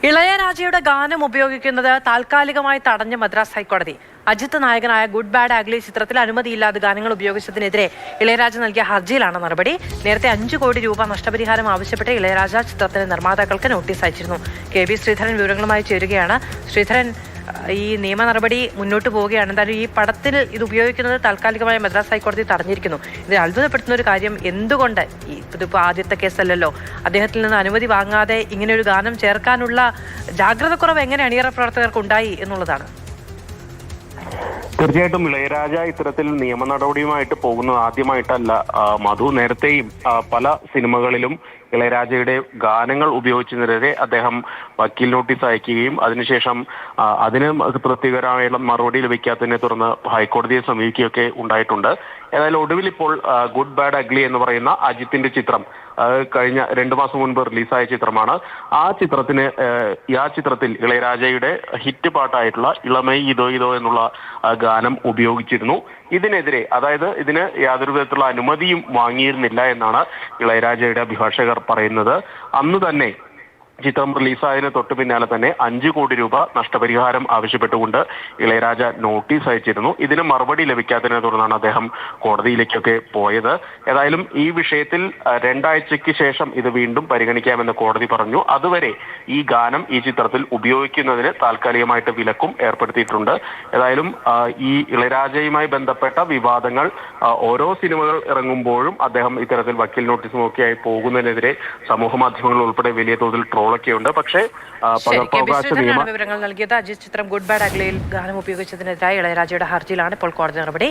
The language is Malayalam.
ഇളയരാജയുടെ ഗാനം ഉപയോഗിക്കുന്നത് താൽക്കാലികമായി തടഞ്ഞ മദ്രാസ് ഹൈക്കോടതി. അജിത്ത് നായകനായ ഗുഡ് ബാഡ് അഗ്ലി ചിത്രത്തിൽ അനുമതിയില്ലാതെ ഗാനങ്ങൾ ഉപയോഗിച്ചതിനെതിരെ ഇളയരാജ നൽകിയ ഹർജിയിലാണ് നടപടി. നേരത്തെ 5 കോടി രൂപ നഷ്ടപരിഹാരം ആവശ്യപ്പെട്ട് ഇളയരാജ ചിത്രത്തിന്റെ നിർമ്മാതാക്കൾക്ക് നോട്ടീസ് അയച്ചിരുന്നു. കെ.വി. ശ്രീധരൻ വിവരങ്ങളുമായി ചേരുകയാണ്. ശ്രീധരൻ, ഈ നിയമ നടപടി മുന്നോട്ട് പോവുകയാണ്. എന്തായാലും ഈ പടത്തിൽ ഇത് ഉപയോഗിക്കുന്നത് താൽക്കാലികമായി മദ്രാസ് ഹൈക്കോടതി തടഞ്ഞിരിക്കുന്നു. ഇത് അത്ഭുതപ്പെടുത്തുന്ന ഒരു കാര്യം, എന്തുകൊണ്ട് ഇതിപ്പോൾ ആദ്യത്തെ കേസല്ലല്ലോ, അദ്ദേഹത്തിൽ നിന്ന് അനുമതി വാങ്ങാതെ ഇങ്ങനെ ഒരു ഗാനം ചേർക്കാനുള്ള ജാഗ്രതക്കുറവ് എങ്ങനെ അണിയറ പ്രവർത്തകർക്ക് ഉണ്ടായി എന്നുള്ളതാണ്. തീർച്ചയായിട്ടും ഇളയരാജ ഇത്തരത്തിൽ നിയമ നടപടിയുമായിട്ട് പോകുന്നത് ആദ്യമായിട്ടല്ല. മധു നേരത്തെയും പല സിനിമകളിലും ഇളയരാജയുടെ ഗാനങ്ങൾ ഉപയോഗിച്ചതിനെതിരെ അദ്ദേഹം വക്കീൽ നോട്ടീസ് അയക്കുകയും അതിനുശേഷം അതിന് തൃപ്തികരമായുള്ള മറുപടി ലഭിക്കാത്തതിനെ തുടർന്ന് ഹൈക്കോടതിയെ സമീപിക്കുകയൊക്കെ ഉണ്ടായിട്ടുണ്ട്. ഏതായാലും ഒടുവിൽ ഇപ്പോൾ ഗുഡ് ബാഡ് അഗ്ലി എന്ന് പറയുന്ന അജിത്തിന്റെ ചിത്രം കഴിഞ്ഞ 2 മാസം മുൻപ് റിലീസായ ചിത്രമാണ്. ആ ചിത്രത്തിൽ ഇളയരാജയുടെ ഹിറ്റ് പാട്ടായിട്ടുള്ള ഇളമൈ ഇതോ ഇതോ എന്നുള്ള ഗാനം ഉപയോഗിച്ചിരുന്നു. ഇതിനെതിരെ, അതായത് ഇതിന് യാതൊരു വിധത്തിലുള്ള അനുമതിയും വാങ്ങിയിരുന്നില്ല എന്നാണ് ഇളയരാജയുടെ അഭിഭാഷകർ പറയുന്നത്. അന്ന് തന്നെ ചിത്രം റിലീസായതിന് തൊട്ട് പിന്നാലെ തന്നെ 5 കോടി രൂപ നഷ്ടപരിഹാരം ആവശ്യപ്പെട്ടുകൊണ്ട് ഇളയരാജ നോട്ടീസ് അയച്ചിരുന്നു. ഇതിന് മറുപടി ലഭിക്കാത്തതിനെ തുടർന്നാണ് അദ്ദേഹം കോടതിയിലേക്കൊക്കെ പോയത്. ഏതായാലും ഈ വിഷയത്തിൽ 2 ആഴ്ചയ്ക്ക് ശേഷം ഇത് വീണ്ടും പരിഗണിക്കാമെന്ന് കോടതി പറഞ്ഞു. അതുവരെ ഈ ഗാനം ഈ ചിത്രത്തിൽ ഉപയോഗിക്കുന്നതിന് താൽക്കാലികമായിട്ട് വിലക്കും ഏർപ്പെടുത്തിയിട്ടുണ്ട്. ഏതായാലും ഈ ഇളയരാജയുമായി ബന്ധപ്പെട്ട വിവാദങ്ങൾ ഓരോ സിനിമകൾ ഇറങ്ങുമ്പോഴും അദ്ദേഹം ഇത്തരത്തിൽ വക്കീൽ നോട്ടീസും ഒക്കെയായി പോകുന്നതിനെതിരെ സമൂഹ മാധ്യമങ്ങൾ ഉൾപ്പെടെ വലിയ തോതിൽ ഒക്കെ ഉണ്ട്. പക്ഷേ വിവരങ്ങൾ നൽകിയത്. അജിത് ചിത്രം ഗുഡ് ബാഡ് അഗ്ലിയിൽ ഗാനം ഉപയോഗിച്ചതിനെതിരായ ഇളയരാജയുടെ ഹർജിയിലാണ് ഇപ്പോൾ കോടതി നടപടി.